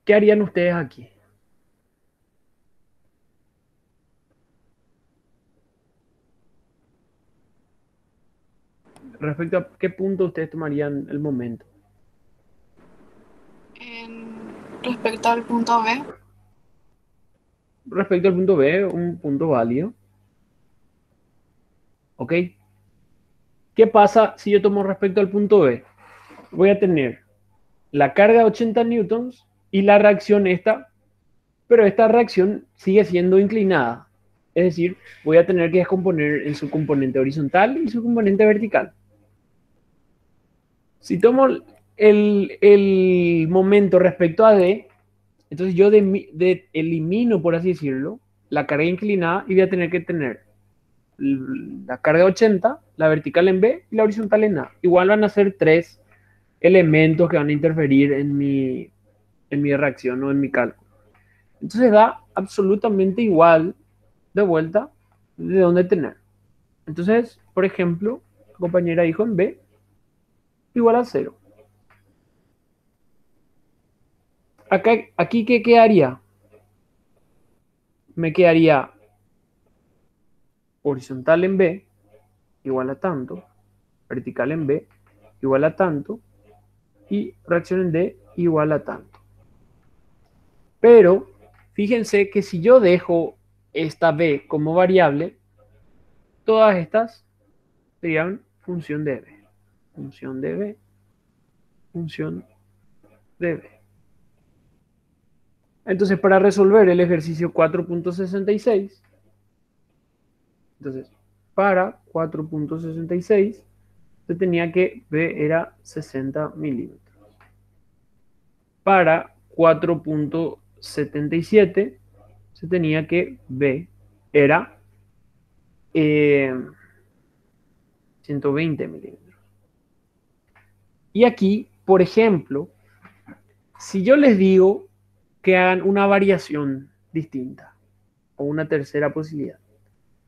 ¿Qué harían ustedes aquí? Respecto a qué punto ustedes tomarían el momento. Respecto al punto B, Respecto al punto B, un punto válido. ¿Ok? ¿Qué pasa si yo tomo respecto al punto B? Voy a tener la carga de 80 newtons y la reacción esta, pero esta reacción sigue siendo inclinada. Es decir, voy a tener que descomponer en su componente horizontal y su componente vertical. Si tomo el momento respecto a D, entonces yo elimino, por así decirlo, la carga inclinada y voy a tener que tener la carga 80, la vertical en B y la horizontal en A. Igual van a ser 3 elementos que van a interferir en mi reacción o en mi cálculo. Entonces da absolutamente igual de vuelta de dónde tener. Entonces, por ejemplo, la compañera dijo en B igual a 0. Aquí, ¿qué quedaría? Me quedaría horizontal en B igual a tanto, vertical en B igual a tanto y reacción en D igual a tanto. Pero fíjense que si yo dejo esta B como variable, todas estas serían función de B, función de B, función de B. Entonces, para resolver el ejercicio 4.66, entonces, para 4.66, se tenía que B era 60 milímetros. Para 4.77, se tenía que B era 120 milímetros. Y aquí, por ejemplo, si yo les digo que hagan una variación distinta o una tercera posibilidad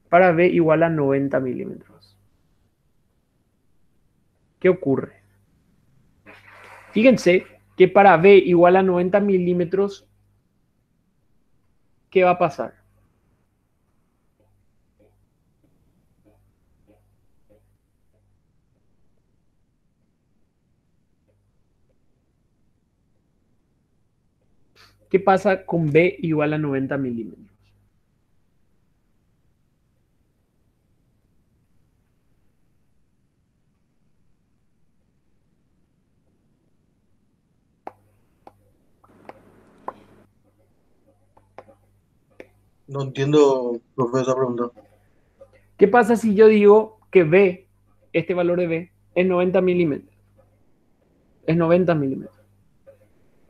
para B igual a 90 milímetros, ¿qué ocurre? Fíjense que para B igual a 90 milímetros, ¿qué va a pasar? ¿Qué pasa con B igual a 90 milímetros? No entiendo, profe, esa pregunta. ¿Qué pasa si yo digo que B, este valor de B, es 90 milímetros? Es 90 milímetros.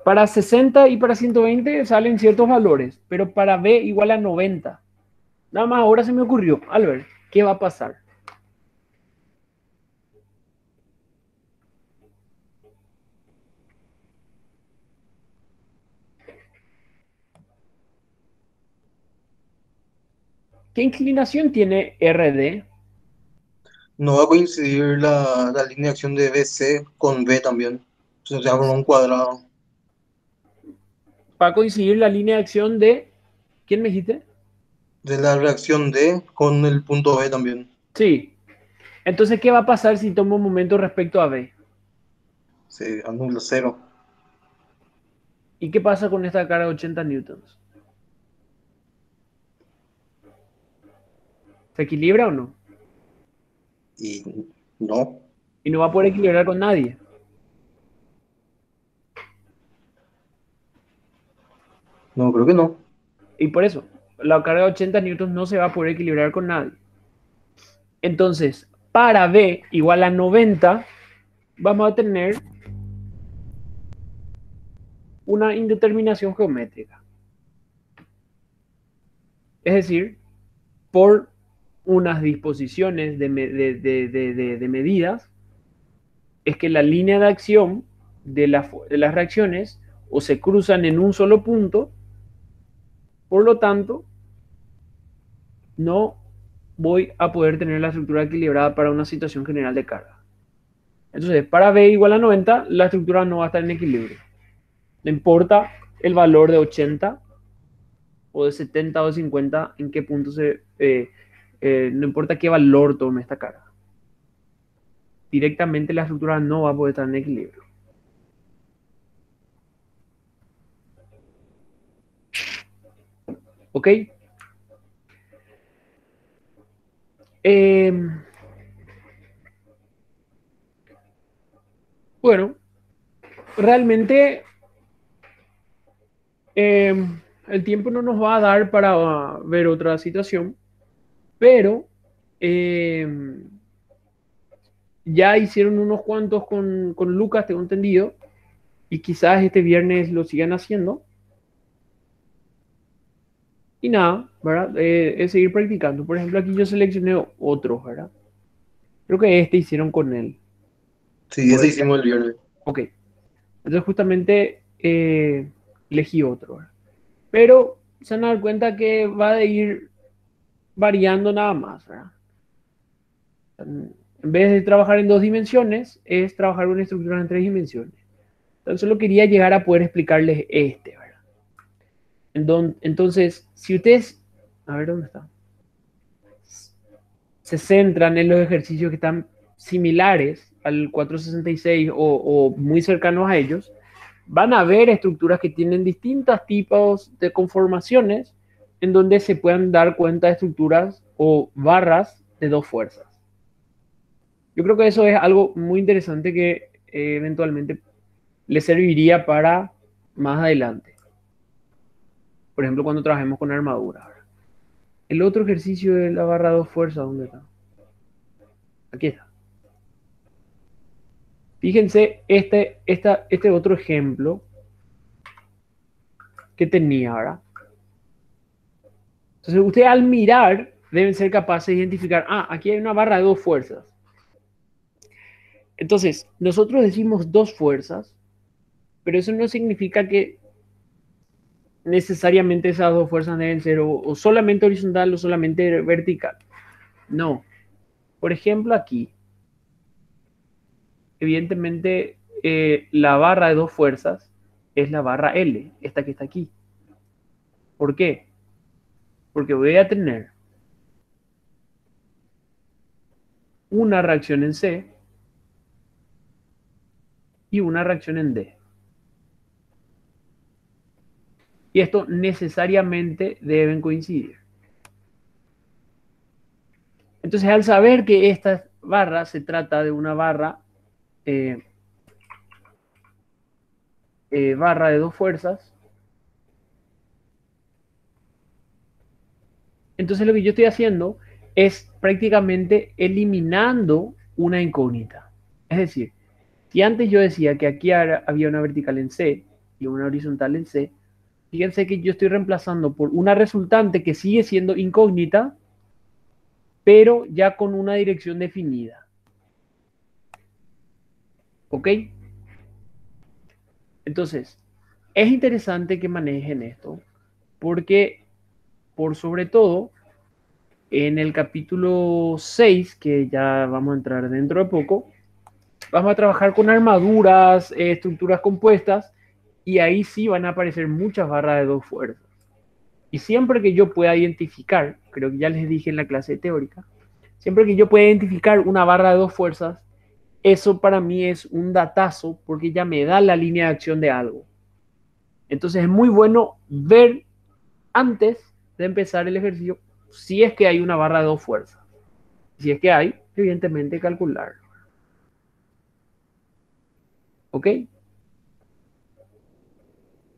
Para 60 y para 120 salen ciertos valores, pero para B igual a 90. Nada más ahora se me ocurrió, Albert, ¿qué va a pasar? ¿Qué inclinación tiene RD? No va a coincidir la línea de acción de BC con B también. Se forma un cuadrado. Va a coincidir la línea de acción de... ¿Quién me dijiste? De la reacción D con el punto B también. Sí. Entonces, ¿qué va a pasar si tomo un momento respecto a B? Se anula cero. ¿Y qué pasa con esta carga de 80 newtons? ¿Se equilibra o no? Y no, Y no va a poder equilibrar con nadie. no creo que no. Y por eso, la carga de 80 newtons no se va a poder equilibrar con nadie. Entonces, para B igual a 90, vamos a tener una indeterminación geométrica. Es decir, por unas disposiciones de medidas, es que la línea de acción de las reacciones o se cruzan en un solo punto, por lo tanto, no voy a poder tener la estructura equilibrada para una situación general de carga. Entonces, para B igual a 90, la estructura no va a estar en equilibrio. No importa el valor de 80 o de 70 o de 50, en qué punto no importa qué valor tome esta carga. Directamente la estructura no va a poder estar en equilibrio. ¿Ok? Bueno, realmente el tiempo no nos va a dar para ver otra situación, pero ya hicieron unos cuantos con Lucas, tengo entendido, y quizás este viernes lo sigan haciendo. Y nada, ¿verdad? Es seguir practicando. Por ejemplo, aquí yo seleccioné otros, ¿verdad? Creo que este hicieron con él. Sí, ese hicimos el viernes. Ok. Entonces justamente elegí otro, ¿verdad? Pero se van a dar cuenta que va a ir variando nada más, ¿verdad? En vez de trabajar en 2 dimensiones, es trabajar una estructura en 3 dimensiones. Entonces solo quería llegar a poder explicarles este, ¿verdad? Entonces, si ustedes... A ver, ¿dónde está? Se centran en los ejercicios que están similares al 466 o muy cercanos a ellos, van a ver estructuras que tienen distintos tipos de conformaciones en donde se puedan dar cuenta de estructuras o barras de dos fuerzas. Yo creo que eso es algo muy interesante que eventualmente le serviría para más adelante. Por ejemplo, cuando trabajemos con armadura. El otro ejercicio de la barra de dos fuerzas, ¿dónde está? Aquí está. Fíjense este otro ejemplo que tenía ahora. Entonces, ustedes al mirar deben ser capaces de identificar, aquí hay una barra de dos fuerzas. Entonces, nosotros decimos dos fuerzas, pero eso no significa que necesariamente esas dos fuerzas deben ser o solamente horizontal o solamente vertical. No. Por ejemplo, aquí, evidentemente, la barra de dos fuerzas es la barra L, esta que está aquí. ¿Por qué? Porque voy a tener una reacción en C y una reacción en D. Y esto necesariamente deben coincidir. Entonces, al saber que esta barra se trata de una barra barra de dos fuerzas, entonces lo que yo estoy haciendo es prácticamente eliminando una incógnita. Es decir, si antes yo decía que aquí había una vertical en C y una horizontal en C, fíjense que yo estoy reemplazando por una resultante que sigue siendo incógnita, pero ya con una dirección definida. ¿Ok? Entonces, es interesante que manejen esto, porque por sobre todo, en el capítulo 6, que ya vamos a entrar dentro de poco, vamos a trabajar con armaduras, estructuras compuestas, y ahí sí van a aparecer muchas barras de dos fuerzas. Y siempre que yo pueda identificar, creo que ya les dije en la clase teórica, siempre que yo pueda identificar una barra de dos fuerzas, eso para mí es un datazo porque ya me da la línea de acción de algo. Entonces es muy bueno ver antes de empezar el ejercicio si es que hay una barra de dos fuerzas. Si es que hay, evidentemente calcularlo. ¿Ok?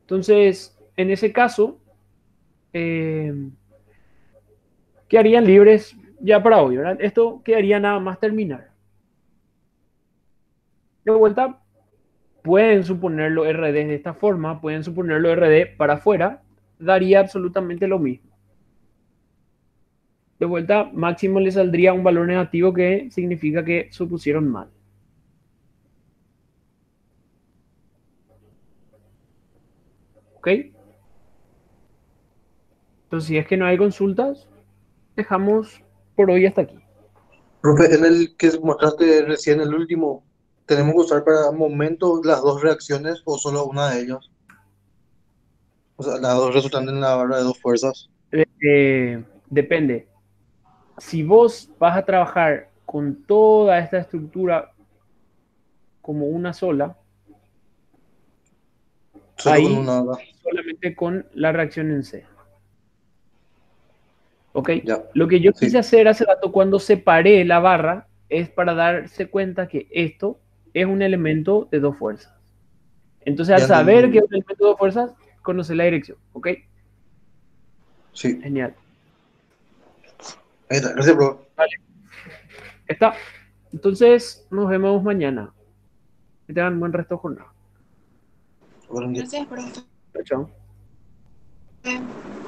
Entonces, en ese caso, quedarían libres ya para hoy, ¿verdad? Esto quedaría nada más terminar. De vuelta, pueden suponerlo RD de esta forma, pueden suponerlo RD para afuera, daría absolutamente lo mismo. De vuelta, máximo le saldría un valor negativo que significa que supusieron mal. ¿Ok? Entonces, si es que no hay consultas, dejamos por hoy hasta aquí. Profe, en el que mostraste recién, el último, ¿tenemos que usar para momento las dos reacciones o solo una de ellas? O sea, las dos resultantes en la barra de dos fuerzas. Depende. Si vos vas a trabajar con toda esta estructura como una sola, Solo con ahí una. solamente con la reacción en C. ¿Ok? Ya. Lo que yo quise Sí. hacer hace rato cuando separé la barra es para darse cuenta que esto es un elemento de dos fuerzas. Entonces, al Ya saber que es entendí. un elemento de dos fuerzas, conoce la dirección. ¿Ok? Sí. Genial. Ahí está. Gracias, profe. Vale. Está. Entonces, nos vemos mañana. Que tengan buen resto de jornada. Buen día. Gracias, profe. Chao, chao.